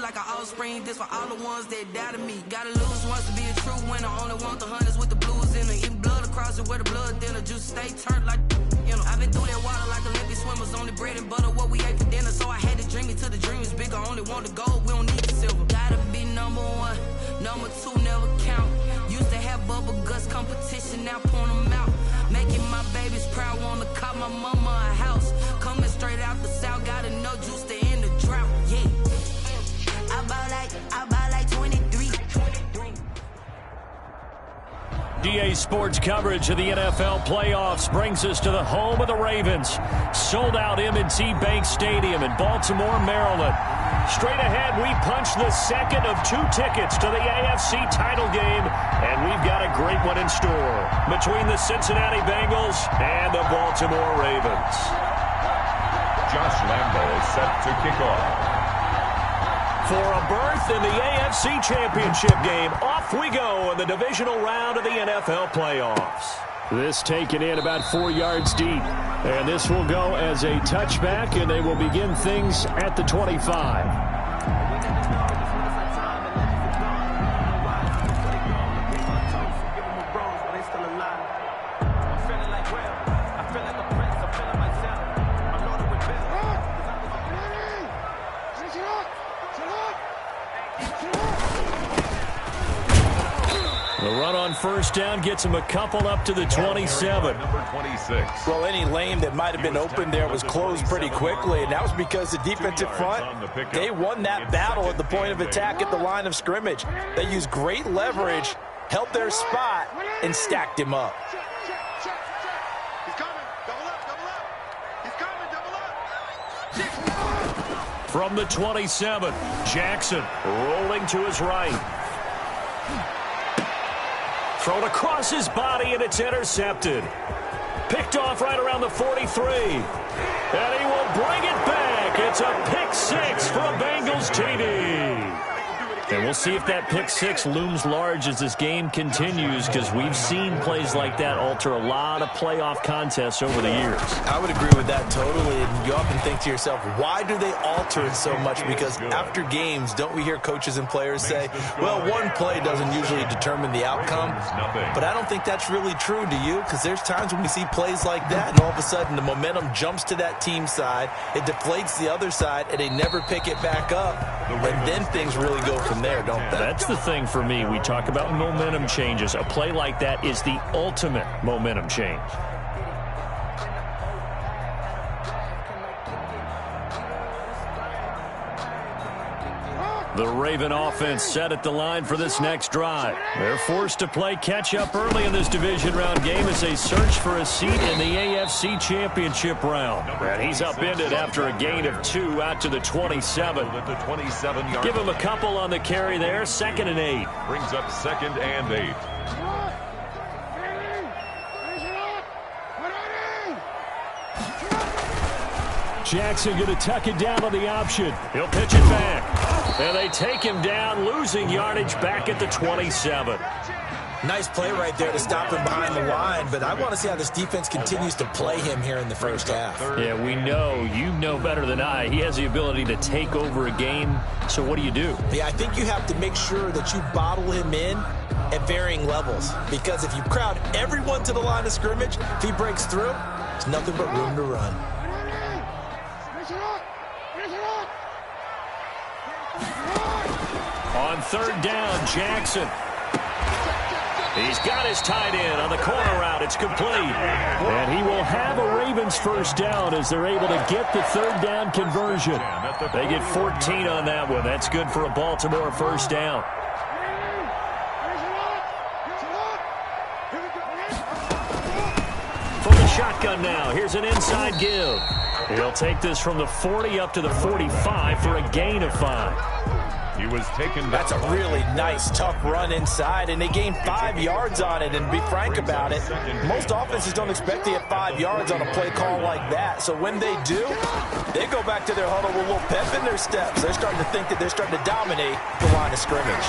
like an offspring. This for all the ones that doubted me. Gotta lose once to be a true winner. Only want the hunters with the blues in it. Eating blood across it where the blood thinner. Juice stay turned like, you know. I've been through that water like Olympic swimmers. Only bread and butter what we ate for dinner. So I had to dream it till the dream is bigger. Only want the gold, we don't need the silver. Gotta be number one, number two never count. Used to have bubble guts competition, now point them out. Making my babies proud, wanna cop my mama a house. Coming straight out the south, gotta know juice to end the drought. Yeah, I buy like 23. DA Sports coverage of the NFL playoffs brings us to the home of the Ravens. Sold out M&T Bank Stadium in Baltimore, Maryland. Straight ahead, we punch the second of 2 tickets to the AFC title game, and we've got a great one in store between the Cincinnati Bengals and the Baltimore Ravens. Josh Lambo is set to kick off. For a berth in the AFC Championship game, off we go in the divisional round of the NFL playoffs. This taken in about 4 yards deep. And this will go as a touchback, and they will begin things at the 25. The run on first down gets him a couple up to the 27. Number 26. Well, any lane that might have been open there was closed pretty quickly, and that was because the defensive front, they won that battle at the point of attack at the line of scrimmage. They used great leverage, held their spot, and stacked him up. He's coming. Double up, double up. He's coming, double up. From the 27, Jackson rolling to his right. Thrown across his body, and it's intercepted. Picked off right around the 43. And he will bring it back. It's a pick six for a Bengals TD. And we'll see if that pick six looms large as this game continues, because we've seen plays like that alter a lot of playoff contests over the years. I would agree with that totally, and you often think to yourself, why do they alter it so much? Because after games, don't we hear coaches and players say, well, one play doesn't usually determine the outcome? But I don't think that's really true, do you? Because there's times when we see plays like that, and all of a sudden the momentum jumps to that team side, it deflates the other side, and they never pick it back up, and then things really go from there, don't they? That's the thing for me. We talk about momentum changes. A play like that is the ultimate momentum change. The Raven offense set at the line for this next drive. They're forced to play catch-up early in this division round game as they search for a seat in the AFC Championship round. And he's upended after a gain of 2 out to the 27. Give him a couple on the carry there. 2nd and 8. Brings up 2nd and 8. Jackson going to tuck it down on the option. He'll pitch it back. And they take him down, losing yardage back at the 27. Nice play right there to stop him behind the line, but I want to see how this defense continues to play him here in the first half. Yeah, we know. You know better than I. He has the ability to take over a game, so what do you do? Yeah, I think you have to make sure that you bottle him in at varying levels, because if you crowd everyone to the line of scrimmage, if he breaks through, there's nothing but room to run. On 3rd down, Jackson. He's got his tight end on the corner route. It's complete. And he will have a Ravens first down as they're able to get the 3rd down conversion. They get 14 on that one. That's good for a Baltimore first down. From the shotgun now, here's an inside give. He'll take this from the 40 up to the 45 for a gain of 5. He was taken. That's a really nice, tough run inside, and they gained 5 yards on it. And to be frank about it, most offenses don't expect to get 5 yards on a play call like that. So when they do, they go back to their huddle with a little pep in their steps. They're starting to think that they're starting to dominate the line of scrimmage.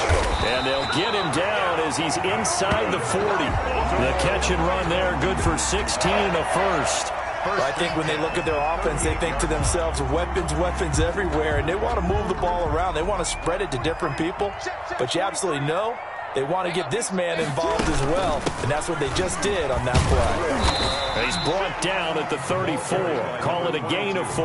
And they'll get him down as he's inside the 40. The catch and run there, good for 16 and a first. Well, I think when they look at their offense, they think to themselves, weapons, weapons everywhere, and they want to move the ball around. They want to spread it to different people, but you absolutely know they want to get this man involved as well, and that's what they just did on that play. He's brought down at the 34. Call it a gain of 4.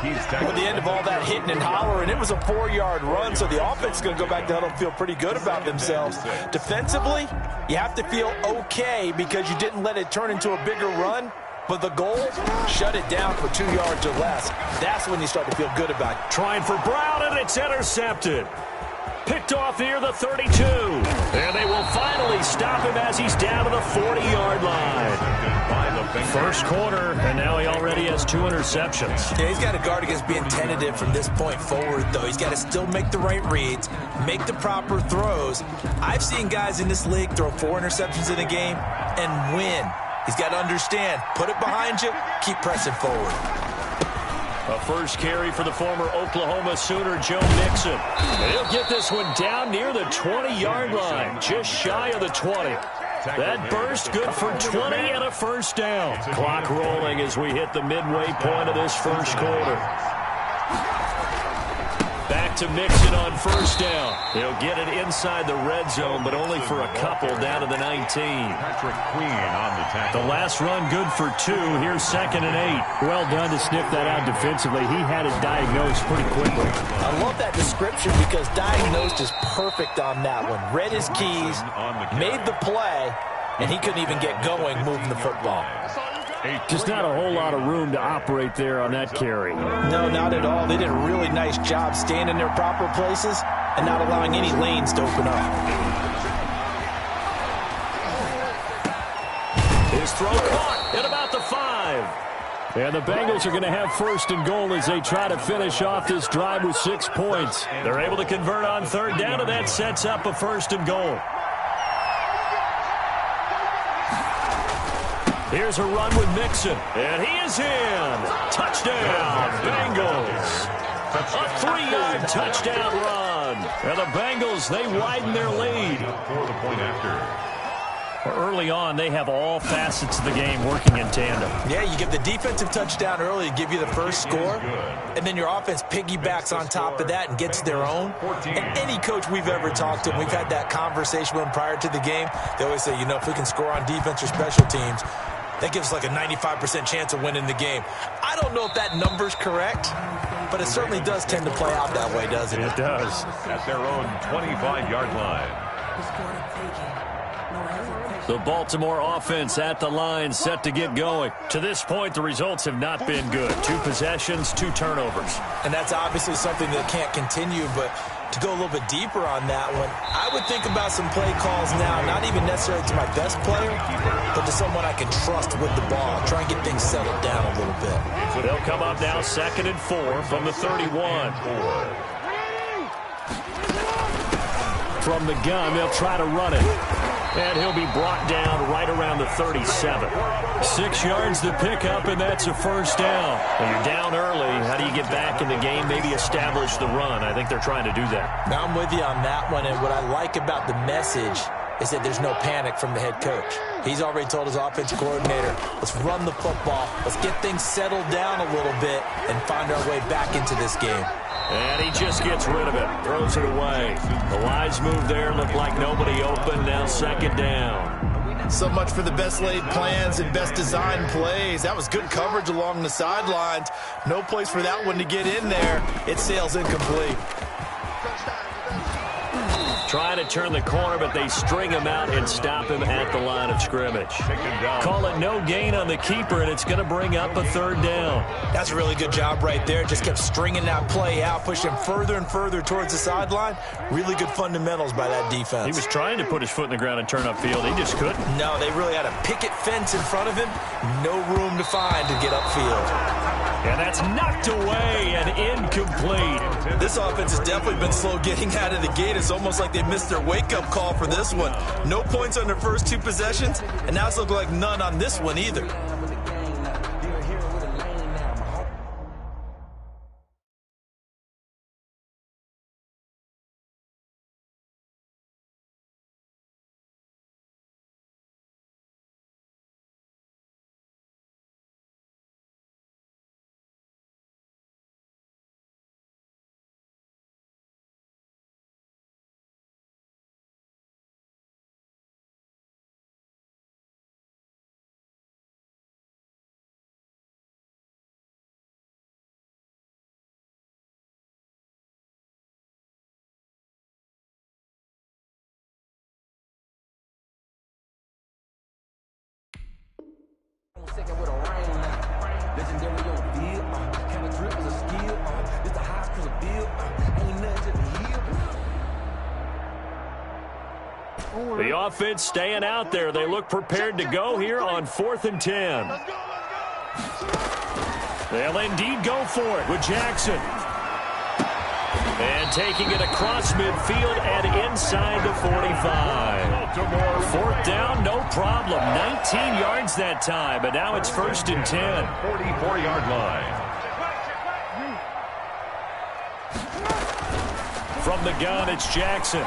At the end of all that hitting and hollering, it was a 4-yard run, so the offense is going to go back to huddle and feel pretty good about themselves. Defensively, you have to feel okay because you didn't let it turn into a bigger run, but the goal, shut it down for 2 yards or less. That's when you start to feel good about it. Trying for Brown, and it's intercepted. Picked off near the 32. And they will finally stop him as he's down to the 40-yard line. First quarter, and now he already has 2 interceptions. Yeah, he's got to guard against being tentative from this point forward, though. He's got to still make the right reads, make the proper throws. I've seen guys in this league throw 4 interceptions in a game and win. He's got to understand, put it behind you, keep pressing forward. A first carry for the former Oklahoma Sooner, Joe Mixon. And he'll get this one down near the 20-yard line, just shy of the 20. That burst good for 20 and a first down. Clock rolling as we hit the midway point of this first quarter. Back to Mixon on first down. He'll get it inside the red zone, but only for a couple down to the 19. Patrick Queen on the tackle. The last run good for 2. Here's 2nd and 8. Well done to sniff that out defensively. He had it diagnosed pretty quickly. I love that description because diagnosed is perfect on that one. Read his keys, made the play, and he couldn't even get going moving the football. Just not a whole lot of room to operate there on that carry. No, not at all. They did a really nice job staying in their proper places and not allowing any lanes to open up. His throw caught at about the 5. And the Bengals are going to have 1st and goal as they try to finish off this drive with 6 points. They're able to convert on 3rd down, and that sets up a 1st and goal. Here's a run with Mixon, and he is in. Touchdown, Bengals. A 3-yard touchdown run. And the Bengals, they widen their lead. For the point after. Early on, they have all facets of the game working in tandem. Yeah, you give the defensive touchdown early to give you the first score, and then your offense piggybacks on top of that and gets their own. And any coach we've ever talked to, and we've had that conversation with them prior to the game, they always say, you know, if we can score on defense or special teams, that gives us like a 95% chance of winning the game. I don't know if that number's correct, but it certainly does tend to play out that way, doesn't it? It does. At their own 25-yard line. The Baltimore offense at the line, set to get going. To this point, the results have not been good. 2 possessions, 2 turnovers. And that's obviously something that can't continue, but to go a little bit deeper on that one, I would think about some play calls now, not even necessarily to my best player, but to someone I can trust with the ball. Try and get things settled down a little bit. They'll come up now 2nd and 4 from the 31. From the gun, they'll try to run it. And he'll be brought down right around the 37. 6 yards to pick up, and that's a first down. When you're down early, how do you get back in the game, maybe establish the run? I think they're trying to do that. Now I'm with you on that one, and what I like about the message is that there's no panic from the head coach. He's already told his offensive coordinator, let's run the football, let's get things settled down a little bit, and find our way back into this game. And he just gets rid of it, throws it away. The wise move there, looked like nobody open, now 2nd down. So much for the best laid plans and best designed plays. That was good coverage along the sidelines. No place for that one to get in there. It sails incomplete. Trying to turn the corner, but they string him out and stop him at the line of scrimmage. Call it no gain on the keeper, and it's going to bring up a 3rd down. That's a really good job right there. Just kept stringing that play out, pushing him further and further towards the sideline. Really good fundamentals by that defense. He was trying to put his foot in the ground and turn upfield. He just couldn't. No, they really had a picket fence in front of him. No room to find to get upfield. And that's knocked away and incomplete. This offense has definitely been slow getting out of the gate. It's almost like they missed their wake-up call for this one. No points on their first 2 possessions, and now it's looking like none on this one either. The offense staying out there. They look prepared to go here on 4th and 10. They'll indeed go for it with Jackson. And taking it across midfield and inside the 45. 4th down, no problem. 19 yards that time, but now it's 1st and 10. 44-yard line. From the gun, it's Jackson.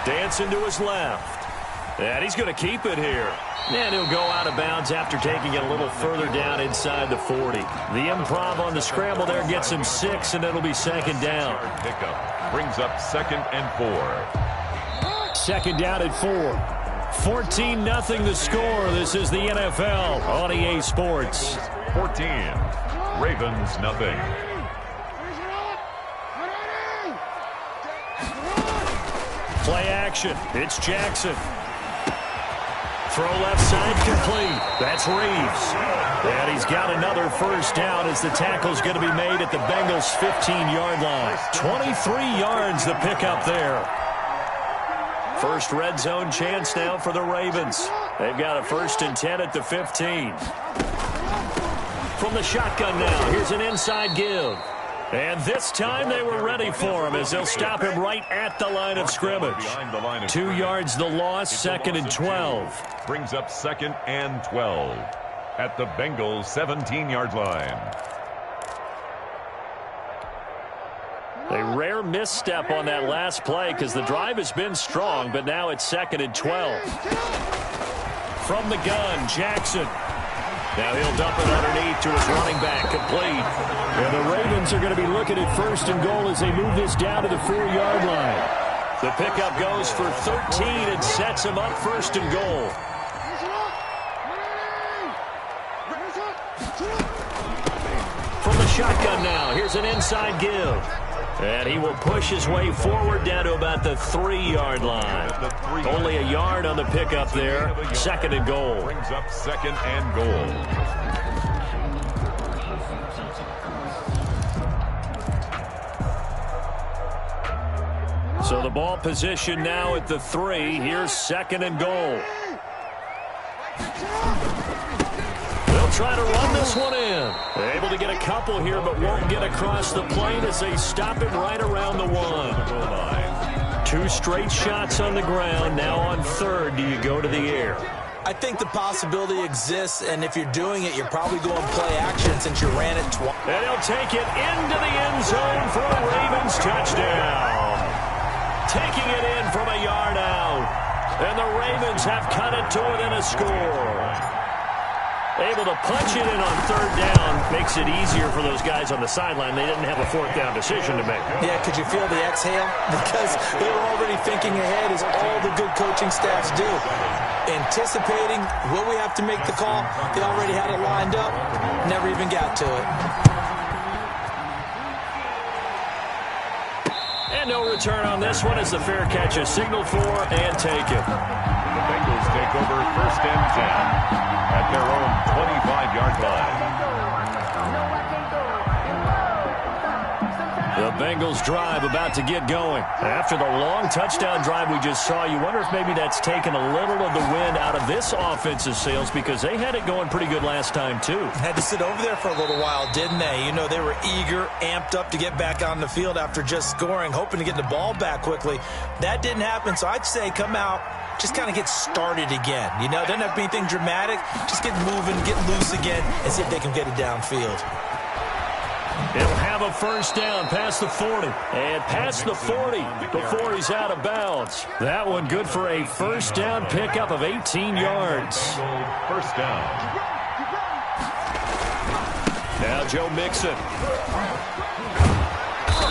Dancing to his left. And he's going to keep it here. And he'll go out of bounds after taking it a little further down inside the 40. The improv on the scramble there gets him 6, and it'll be 2nd down. Pickup brings up 2nd and 4. 2nd down at 4. 14-0 the score. This is the NFL on EA Sports. 14. Ravens nothing. Play action. It's Jackson. Throw left side complete. That's Reeves. And he's got another 1st down as the tackle's going to be made at the Bengals' 15-yard line. 23 yards the pickup there. First red zone chance now for the Ravens. They've got a 1st and 10 at the 15. From the shotgun now, here's an inside give. And this time they were ready for him as they'll stop him right at the line of scrimmage. 2 yards the loss, 2nd and 12. Brings up 2nd and 12 at the Bengals' 17-yard line. A rare misstep on that last play because the drive has been strong, but now it's 2nd and 12. From the gun, Jackson. Now he'll dump it underneath to his running back, complete. And the Ravens are going to be looking at 1st and goal as they move this down to the 4-yard line. The pickup goes for 13 and sets him up 1st and goal. From the shotgun now, here's an inside give. And he will push his way forward down to about the 3-yard line. Only a yard on the pickup there. 2nd and goal. Brings up 2nd and goal. So the ball position now at the 3. Here's 2nd and goal. They'll try to run this one in. They're able to get a couple here, but won't get across the plane as they stop him right around the 1. 2 straight shots on the ground. Now on 3rd, do you go to the air? I think the possibility exists, and if you're doing it, you're probably going play action since you ran it twice. And he'll take it into the end zone for a Ravens touchdown. Taking it in from a yard out. And the Ravens have cut it to within a score. Able to punch it in on 3rd down. Makes it easier for those guys on the sideline. They didn't have a 4th down decision to make. Yeah, could you feel the exhale? Because they were already thinking ahead, as all the good coaching staffs do. Anticipating, will we have to make the call? They already had it lined up. Never even got to it. And no return on this one as the fair catch is signaled for and taken. The Bengals take over 1st and 10 at their own 25-yard line. The Bengals drive about to get going. After the long touchdown drive we just saw, you wonder if maybe that's taken a little of the wind out of this offensive sails because they had it going pretty good last time too. Had to sit over there for a little while, didn't they? You know, they were eager, amped up to get back on the field after just scoring, hoping to get the ball back quickly. That didn't happen, so I'd say come out, just kind of get started again. You know, doesn't have to be anything dramatic. Just get moving, get loose again, and see if they can get it downfield. He'll have a 1st down past the 40 and past the 40 before he's out of bounds. That one good for a 1st down pickup of 18 yards. 1st down. Now Joe Mixon.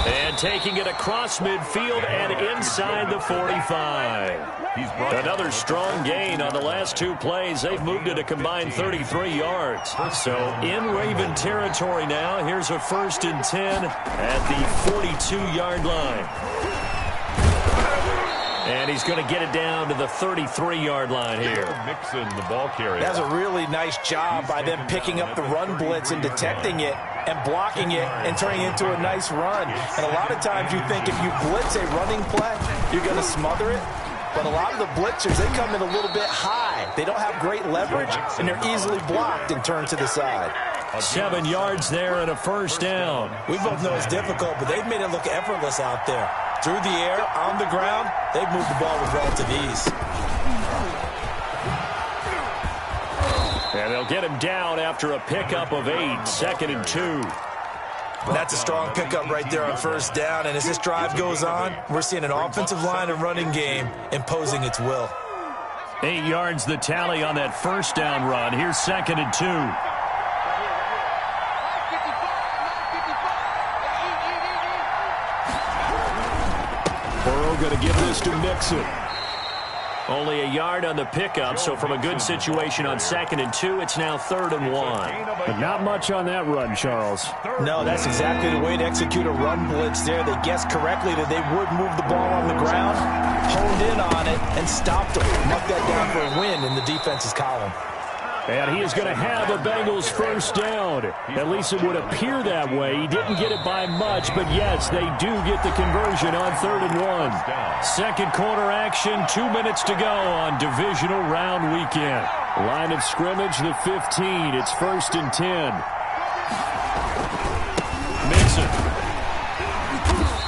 And taking it across midfield and inside the 45. Another strong gain on the last 2 plays. They've moved it a combined 33 yards. So in Raven territory now. Here's a 1st and 10 at the 42-yard line. And he's going to get it down to the 33-yard line here. Mixon, the ball carrier. That's a really nice job by them picking up the run blitz and detecting it and blocking it and turning it into a nice run. And a lot of times you think if you blitz a running play, you're going to smother it. but a lot of the blitzers, they come in a little bit high. They don't have great leverage, and they're easily blocked and turned to the side. 7 yards there and a first down. We both know it's difficult, but they've made it look effortless out there. Through the air, on the ground, they've moved the ball with relative ease. And they'll get him down after a pickup of 8, 2nd and 2. That's a strong pickup right there on first down, and as this drive goes on, we're seeing an offensive line and running game imposing its will. 8 yards the tally on that first down run. Here's 2nd and 2. Burrow going to give this to Mixon. Only a yard on the pickup, so from a good situation on 2nd and 2, it's now 3rd and 1. But not much on that run, Charles. No, that's exactly the way to execute a run blitz there. They guessed correctly that they would move the ball on the ground, honed in on it, and stopped them. Knocked that down for a win in the defense's column. And he is going to have a Bengals first down. At least it would appear that way. He didn't get it by much, but yes, they do get the conversion on 3rd and 1. Second quarter action, 2 minutes to go on divisional round weekend. Line of scrimmage, the 15. It's 1st and 10. Mixon.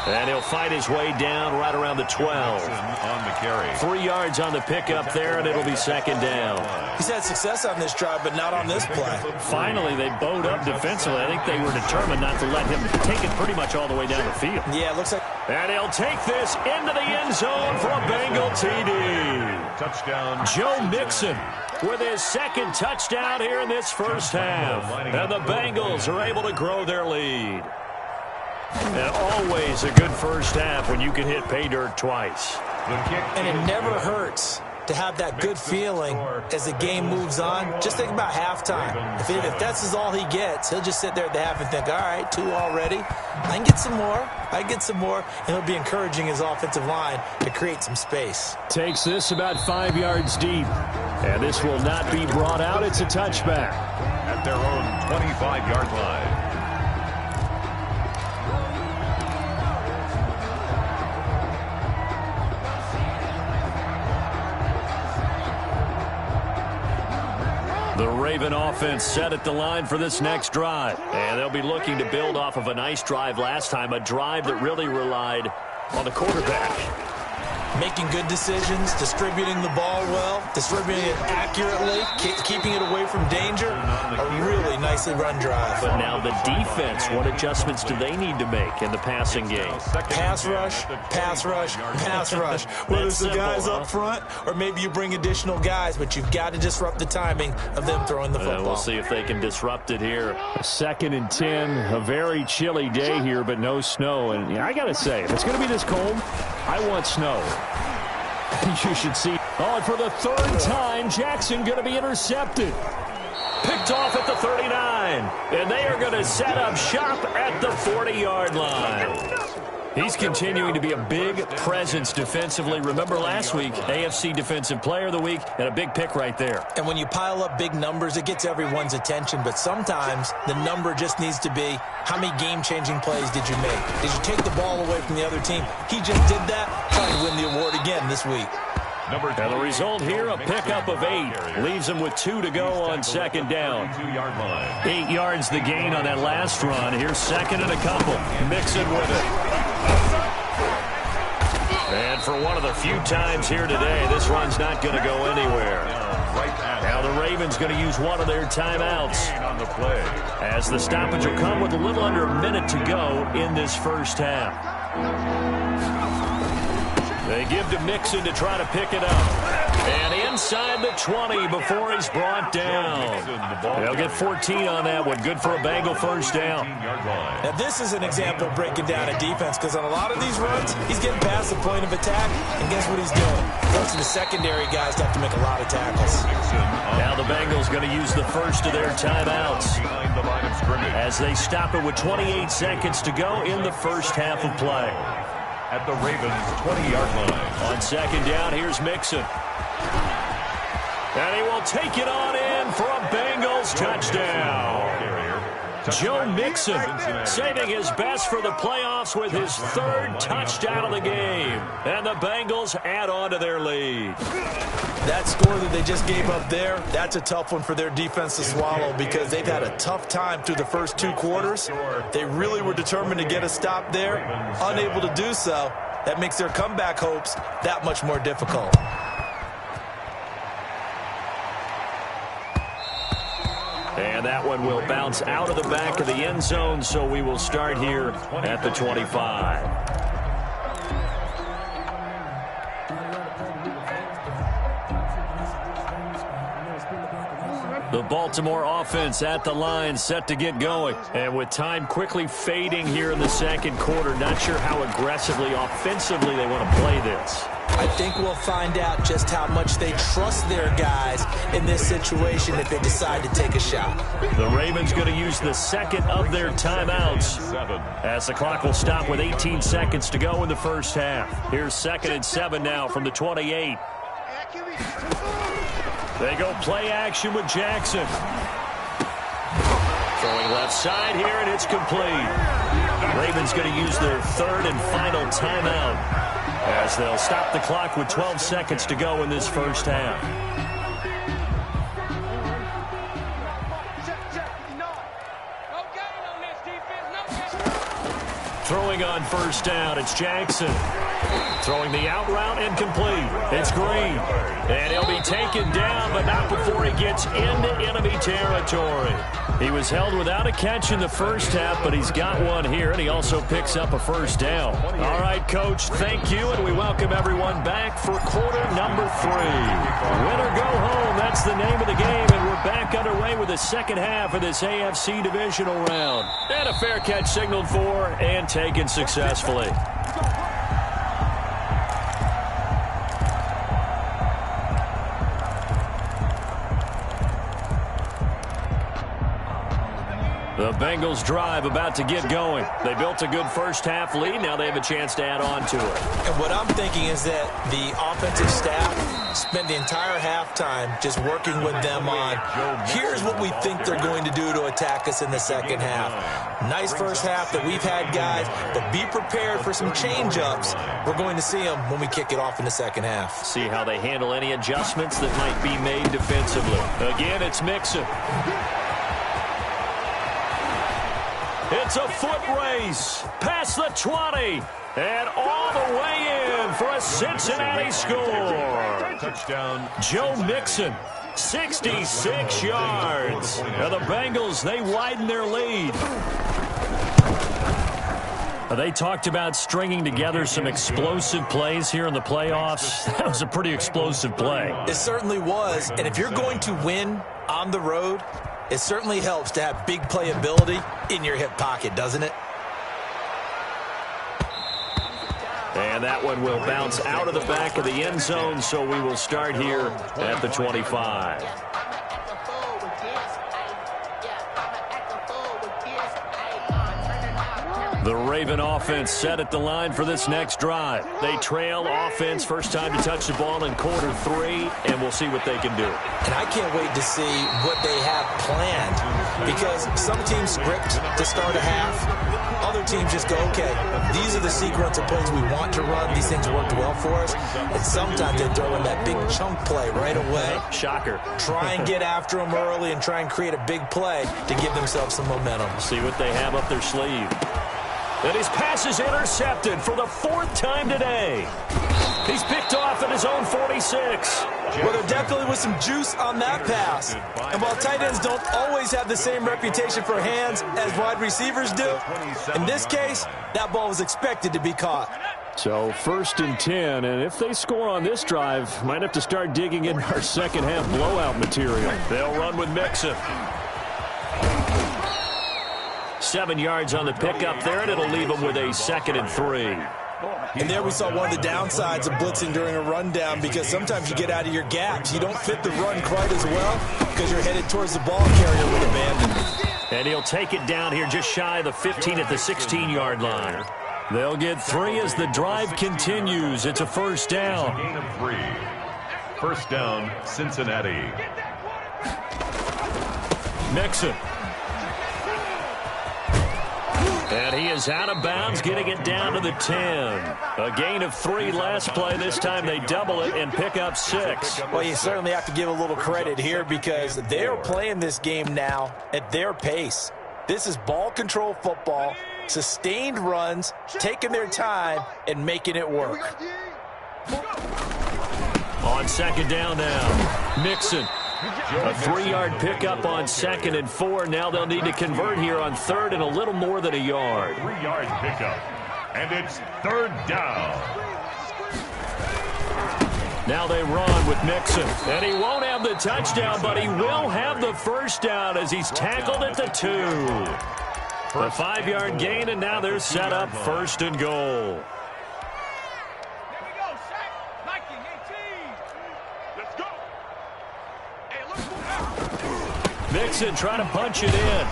And he'll fight his way down right around the 12. On the carry. 3 yards on the pickup there, and it'll be 2nd down. He's had success on this drive, but not on this play. Finally, they bowed up defensively. I think they were determined not to let him take it pretty much all the way down the field. Yeah, it looks like... And he'll take this into the end zone for a Bengal TD. Touchdown. Joe Mixon with his 2nd touchdown here in this first half. And the Bengals are able to grow their lead. And always a good first half when you can hit pay dirt twice. And it never hurts to have that good feeling as the game moves on. Just think about halftime. If that's all he gets, he'll just sit there at the half and think, all right, 2 already. I can get some more. I can get some more. And he'll be encouraging his offensive line to create some space. Takes this about 5 yards deep. And this will not be brought out. It's a touchback. At their own 25-yard line. The Raven offense set at the line for this next drive. And they'll be looking to build off of a nice drive last time, a drive that really relied on the quarterback. Making good decisions, distributing the ball well, distributing it accurately, keeping it away from danger. A really nicely run drive. But now the defense, what adjustments do they need to make in the passing game? Pass rush, pass rush, pass rush. Whether it's the guys up front or maybe you bring additional guys, but you've got to disrupt the timing of them throwing the football. We'll see if they can disrupt it here. 2nd and 10, a very chilly day here, but no snow. And I got to say, if it's going to be this cold, I want snow. You should see. Oh, and for the 3rd time, Jackson going to be intercepted. Picked off at the 39. And they are going to set up shop at the 40-yard line. He's continuing to be a big presence defensively. Remember last week, AFC Defensive Player of the Week, and a big pick right there. And when you pile up big numbers, it gets everyone's attention. But sometimes the number just needs to be, how many game-changing plays did you make? Did you take the ball away from the other team? He just did that. Trying to win the award again this week. And the result here, a pickup of 8. Leaves him with 2 to go on 2nd down. 8 yards the gain on that last run. Here's 2nd and a couple. Mixon with it. And for one of the few times here today, this run's not going to go anywhere. Now the Ravens going to use one of their timeouts. As the stoppage will come with a little under a minute to go in this first half. They give to Mixon to try to pick it up. And inside the 20 before he's brought down. They'll get 14 on that one. Good for a Bengal first down. Now this is an example of breaking down a defense, because on a lot of these runs, he's getting past the point of attack, and guess what he's doing? Forcing the secondary guys to have to make a lot of tackles. Now the Bengals going to use the first of their timeouts as they stop it with 28 seconds to go in the first half of play. At the Ravens' 20-yard line. On 2nd down, here's Mixon. And he will take it on in for a Bengals touchdown. Joe Mixon saving his best for the playoffs with his third touchdown of the game. And the Bengals add on to their lead. That score that they just gave up there, that's a tough one for their defense to swallow because they've had a tough time through the first 2 quarters. They really were determined to get a stop there, unable to do so. That makes their comeback hopes that much more difficult. And that one will bounce out of the back of the end zone, so we will start here at the 25. The Baltimore offense at the line, set to get going. And with time quickly fading here in the second quarter, not sure how aggressively, offensively they want to play this. I think we'll find out just how much they trust their guys in this situation if they decide to take a shot. The Ravens going to use the second of their timeouts as the clock will stop with 18 seconds to go in the first half. Here's 2nd and 7 now from the 28. They go play action with Jackson. Throwing left side here, and it's complete. Ravens going to use their third and final timeout as they'll stop the clock with 12 seconds to go in this first half. Throwing on first down, it's Jackson. Throwing the out route, incomplete. It's Green. And he'll be taken down, but not before he gets into enemy territory. He was held without a catch in the first half, but he's got one here, and he also picks up a first down. All right, Coach, thank you, and we welcome everyone back for quarter number 3. Win or go home, that's the name of the game, and we're back underway with the second half of this AFC divisional round. And a fair catch signaled for and taken successfully. The Bengals drive about to get going. They built a good first half lead. Now they have a chance to add on to it. And what I'm thinking is that the offensive staff spent the entire halftime just working with them on, here's what we think they're going to do to attack us in the second half. Nice first half that we've had, guys, but be prepared for some change-ups. We're going to see them when we kick it off in the second half. See how they handle any adjustments that might be made defensively. Again, it's Mixon. It's a foot race past the 20 and all the way in for a Cincinnati score. Touchdown. Joe Mixon, 66 yards. And the Bengals, they widen their lead. They talked about stringing together some explosive plays here in the playoffs. That was a pretty explosive play. It certainly was. And if you're going to win on the road, it certainly helps to have big playability in your hip pocket, doesn't it? And that one will bounce out of the back of the end zone, so we will start here at the 25. The Raven offense set at the line for this next drive. They trail offense, first time to touch the ball in quarter 3, and we'll see what they can do. And I can't wait to see what they have planned, because some teams script to start a half. Other teams just go, okay, these are the sequence of plays we want to run. These things worked well for us. And sometimes they throw in that big chunk play right away. Shocker. Try and get after them early and try and create a big play to give themselves some momentum. See what they have up their sleeve. And his pass is intercepted for the 4th time today. He's picked off at his own 46. Well, there definitely was some juice on that pass. And while tight ends don't always have the same reputation for hands as wide receivers do, in this case, that ball was expected to be caught. So 1st and 10, and if they score on this drive, might have to start digging in our second half blowout material. They'll run with Mixon. 7 yards on the pickup there, and it'll leave them with a 2nd and 3. And there we saw one of the downsides of blitzing during a rundown, because sometimes you get out of your gaps. You don't fit the run quite as well because you're headed towards the ball carrier with abandon. And he'll take it down here just shy of the 15 at the 16-yard line. They'll get 3 as the drive continues. It's a first down. Gain of 3. First down, Cincinnati. Mixon. And he is out of bounds, getting it down to the 10. A gain of 3 last play. This time they double it and pick up 6. Well, you certainly have to give a little credit here because they're playing this game now at their pace. This is ball control football, sustained runs, taking their time, and making it work. On second down now, Mixon. A 3-yard pickup on 2nd and 4. Now they'll need to convert here on 3rd and a little more than a yard. 3-yard pickup, and it's 3rd down. Now they run with Mixon, and he won't have the touchdown, but he will have the first down as he's tackled at the 2. A 5-yard gain, and now they're set up 1st and goal. Mixon trying to punch it in.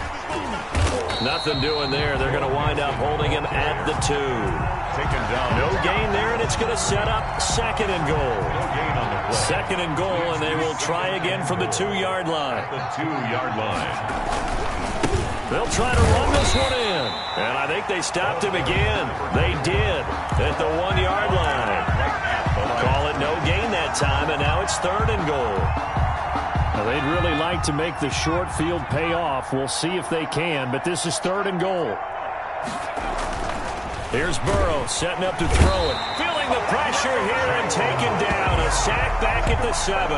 Nothing doing there. They're going to wind up holding him at the 2. Taken down. No gain there, and it's going to set up 2nd and goal. No gain on the play. 2nd and goal, and they will try again from the 2-yard line. The 2-yard line. They'll try to run this one in. And I think they stopped him again. They did at the 1-yard line. Call it no gain that time, and now it's 3rd and goal. Well, they'd really like to make the short field pay off. We'll see if they can, but this is 3rd and goal. Here's Burrow setting up to throw it. Feeling the pressure here and taken down. A sack back at the 7.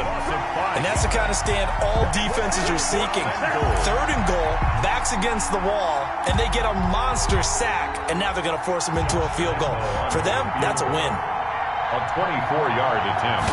And that's the kind of stand all defenses are seeking. 3rd and goal, backs against the wall, and they get a monster sack, and now they're going to force them into a field goal. For them, that's a win. A 24-yard attempt.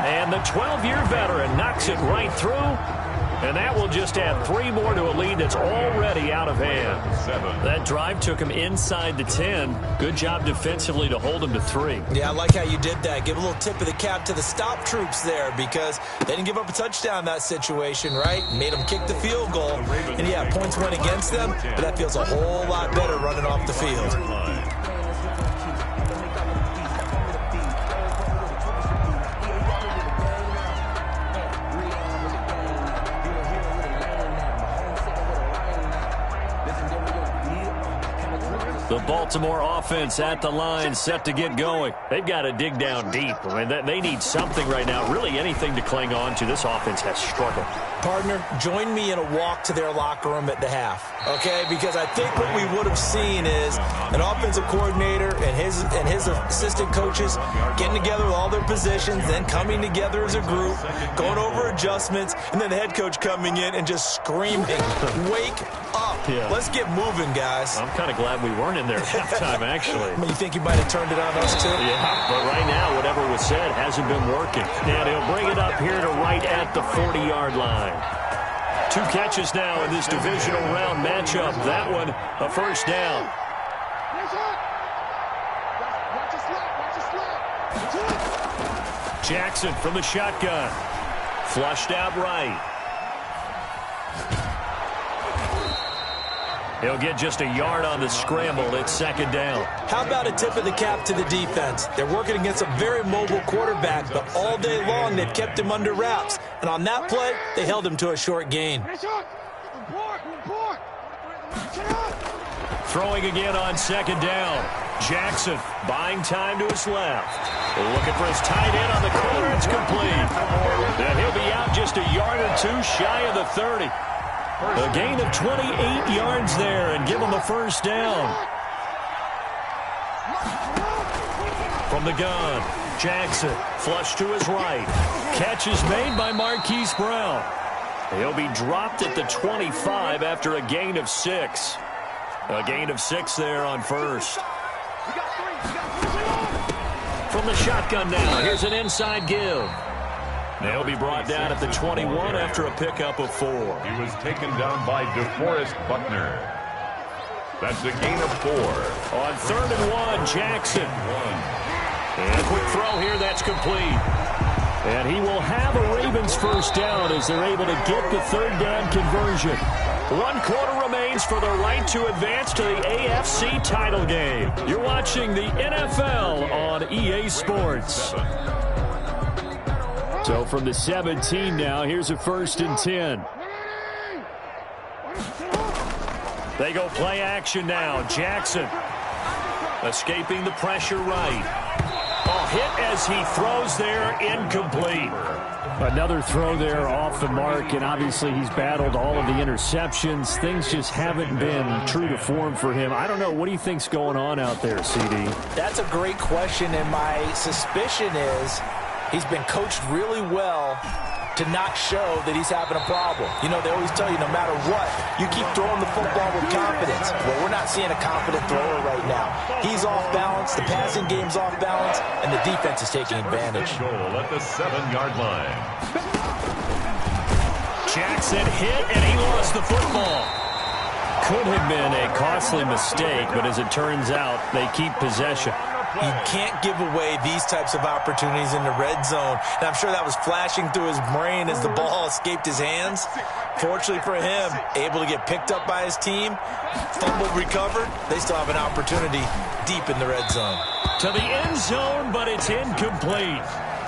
And the 12-year veteran knocks it right through. And that will just add 3 more to a lead that's already out of hand. 7. That drive took him inside the 10. Good job defensively to hold him to 3. Yeah, I like how you did that. Give a little tip of the cap to the stop troops there because they didn't give up a touchdown in that situation, right? Made them kick the field goal. And, yeah, points went against them, but that feels a whole lot better running off the field. The Baltimore offense at the line, set to get going. They've got to dig down deep. I mean, they need something right now, really anything to cling on to. This offense has struggled. Partner, join me in a walk to their locker room at the half, okay? Because I think what we would have seen is an offensive coordinator and his assistant coaches getting together with all their positions, then coming together as a group, going over adjustments, and then the head coach coming in and just screaming, wake up. Yeah. Let's get moving, guys. I'm kind of glad we weren't in there at halftime, actually. I mean, you think he might have turned it on us, too? Yeah, but right now, whatever was said hasn't been working. And he'll bring it up here to right at the 40-yard line. 2 catches now in this divisional round matchup. That one, a first down. Jackson from the shotgun. Flushed out right. He'll get just a yard on the scramble. It's 2nd down. How about a tip of the cap to the defense? They're working against a very mobile quarterback, but all day long they've kept him under wraps. And on that play, they held him to a short gain. Throwing again on 2nd down. Jackson buying time to his left. Looking for his tight end on the corner. It's complete. And he'll be out just a yard or 2 shy of the 30. A gain of 28 yards there and give him the first down. From the gun, Jackson flush to his right. Catch is made by Marquise Brown. He'll be dropped at the 25 after a gain of 6. A gain of 6 there on first. From the shotgun now, here's an inside give. They'll be brought down at the 21 after a pickup of 4. He was taken down by DeForest Buckner. That's a gain of 4. On 3rd and 1, Jackson. And a quick throw here, that's complete. And he will have a Ravens first down as they're able to get the 3rd down conversion. 1 quarter remains for the right to advance to the AFC title game. You're watching the NFL on EA Sports. So from the 17 now, here's a 1st and 10. They go play action now. Jackson escaping the pressure right. Hit as he throws there, incomplete. Another throw there off the mark, and obviously he's battled all of the interceptions. Things just haven't been true to form for him. I don't know. What do you think's going on out there, CD? That's a great question, and my suspicion is he's been coached really well to not show that he's having a problem. You know, they always tell you no matter what, you keep throwing the football with confidence. Well, we're not seeing a confident thrower right now. He's off balance, the passing game's off balance, and the defense is taking advantage. Goal at the 7-yard line. Jackson hit, and he lost the football. Could have been a costly mistake, but as it turns out, they keep possession. You can't give away these types of opportunities in the red zone. And I'm sure that was flashing through his brain as the ball escaped his hands. Fortunately for him, able to get picked up by his team, fumble recovered. They still have an opportunity deep in the red zone. To the end zone, but it's incomplete.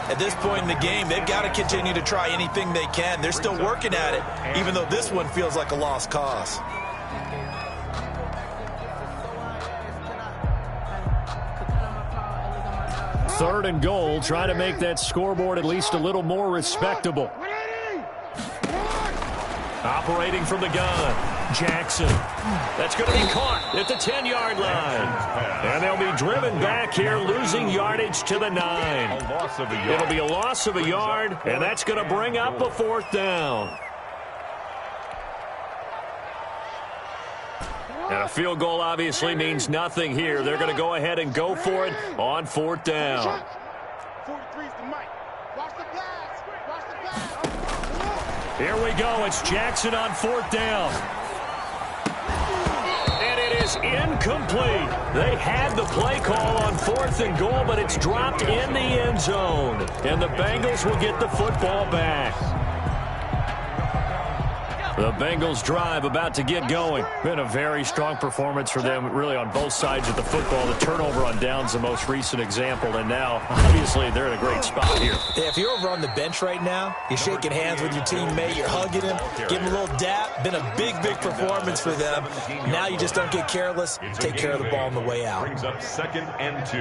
At this point in the game, they've got to continue to try anything they can. They're still working at it, even though this one feels like a lost cause. Third and goal, trying to make that scoreboard at least a little more respectable. Operating from the gun, Jackson. That's going to be caught at the 10-yard line. And they'll be driven back here, losing yardage to the 9. It'll be a loss of a yard, and that's going to bring up a 4th down. And a field goal obviously means nothing here. They're going to go ahead and go for it on 4th down. 43's the mic. Watch the pass. Watch the pass. Here we go. It's Jackson on 4th down. And it is incomplete. They had the play call on 4th and goal, but it's dropped in the end zone. And the Bengals will get the football back. The Bengals drive about to get going. Been a very strong performance for them, really on both sides of the football. The turnover on downs the most recent example, and now, obviously, they're in a great spot here. Yeah, if you're over on the bench right now, you're shaking hands with your teammate, you're hugging him, giving him a little dap. Been a big, big performance for them. Now you just don't get careless. Take care of the ball on the way out. Brings up 2nd and 2.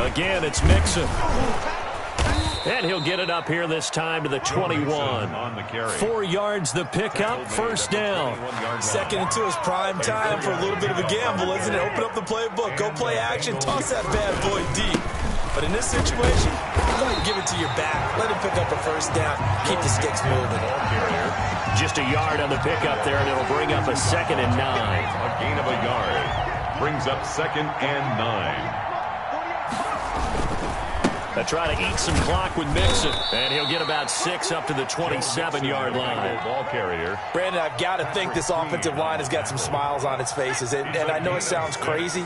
Again, it's Mixon. And he'll get it up here this time to the 21. 4 yards the pickup, 1st down. 2nd and 2 is prime time for a little bit of a gamble, isn't it? Open up the playbook, go play action, toss that bad boy deep. But in this situation, go ahead and give it to your back. Let him pick up a 1st down. Keep the sticks moving. Just a yard on the pickup there, and it'll bring up a 2nd and 9. A gain of a yard. Brings up 2nd and 9. They try to eat some clock with Mixon, and he'll get about 6 up to the 27-yard line. Ball carrier. Brandon, I've got to think this offensive line has got some smiles on its faces, and I know it sounds crazy,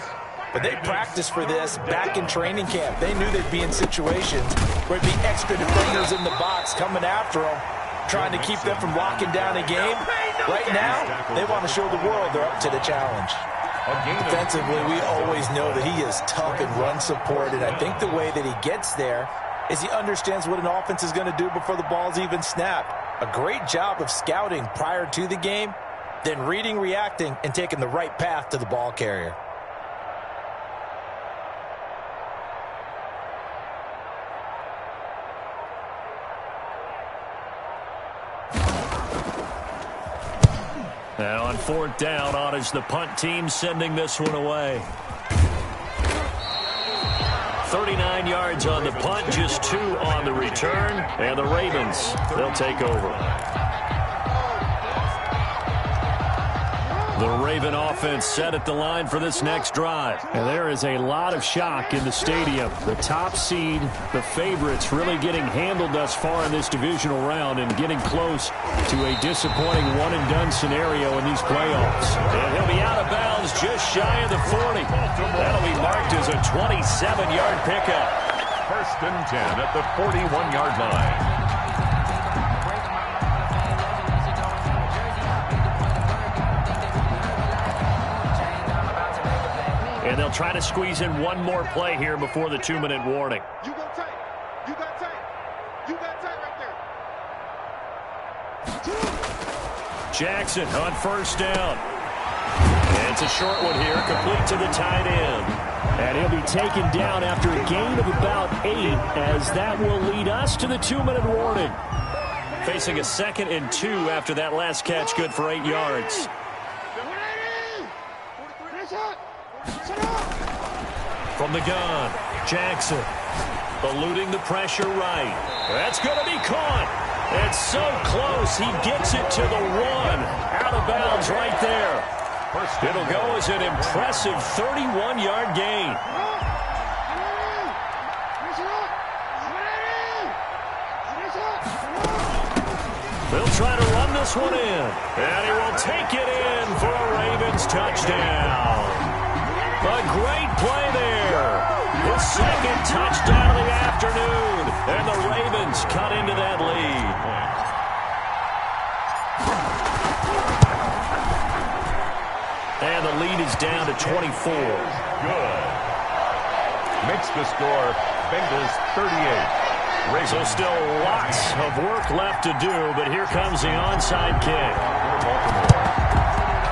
but they practiced for this back in training camp. They knew they'd be in situations where it'd be extra defenders in the box coming after them, trying to keep them from locking down a game. Right now, they want to show the world they're up to the challenge. Defensively, we always know that he is tough and run support, and I think the way that he gets there is he understands what an offense is going to do before the ball's even snapped. A great job of scouting prior to the game, then reading, reacting, and taking the right path to the ball carrier. Now on 4th down, on is the punt team sending this one away. 39 yards on the punt, just 2 on the return, and the Ravens, they'll take over. The Raven offense set at the line for this next drive. And there is a lot of shock in the stadium. The top seed, the favorites, really getting handled thus far in this divisional round and getting close to a disappointing one-and-done scenario in these playoffs. And he'll be out of bounds just shy of the 40. That'll be marked as a 27-yard pickup. 1st and 10 at the 41-yard line. And they'll try to squeeze in one more play here before the 2-minute warning. You go tight. You got tight. You got tight right there. Jackson on first down. And it's a short one here, complete to the tight end. And he'll be taken down after a gain of about 8, as that will lead us to the 2-minute warning. Facing a 2nd and 2 after that last catch, good for 8 yards. From the gun, Jackson eluding the pressure right. That's going to be caught. It's so close. He gets it to the 1. Out of bounds right there. It'll go as an impressive 31-yard gain. They'll try to run this one in. And he will take it in for a Ravens touchdown. A great play there. His 2nd touchdown of the afternoon. And the Ravens cut into that lead. And the lead is down to 24. Good. Makes the score Bengals 38. So still lots of work left to do, but here comes the onside kick.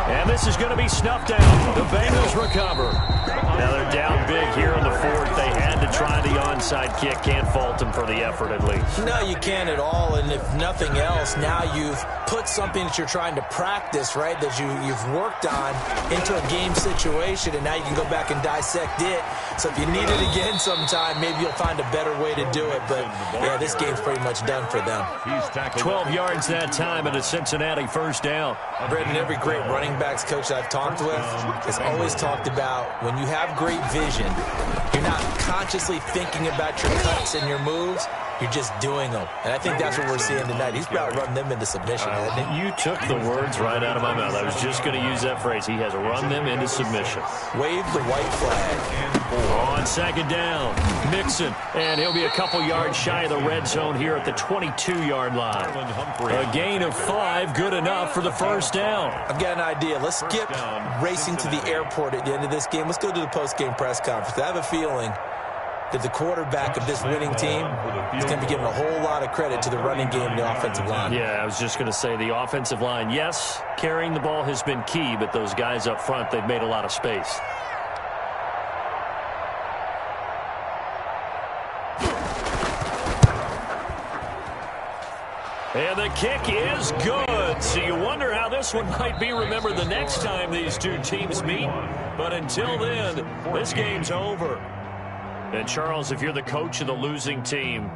And this is going to be snuffed out. The Bengals recover. Now they're down big here in the 4th. They had to try the onside kick. Can't fault them for the effort at least. No, you can't at all. And if nothing else, now you've put something that you're trying to practice, right, that you've worked on into a game situation, and now you can go back and dissect it. So if you need it again sometime, maybe you'll find a better way to do it. But, yeah, this game's pretty much done for them. 12 yards that time and a Cincinnati first down. Brendan, every great running backs coach I've talked with has always talked about when you have great vision, you're not consciously thinking about your cuts and your moves. You're just doing them. And I think that's what we're seeing tonight. He's about to run them into submission, hasn't he? You took the words right out of my mouth. I was just going to use that phrase. He has run them into submission. Wave the white flag. On 2nd down, Mixon. And he'll be a couple yards shy of the red zone here at the 22-yard line. A gain of 5, good enough for the first down. I've got an idea. Let's skip racing to the airport at the end of this game. Let's go to the post-game press conference. I have a feeling that the quarterback of this winning team is going to be giving a whole lot of credit to the running game and the offensive line. Yeah, I was just going to say the offensive line, yes, carrying the ball has been key, but those guys up front, they've made a lot of space. And the kick is good. So you wonder how this one might be remembered the next time these two teams meet. But until then, this game's over. And Charles, if you're the coach of the losing team,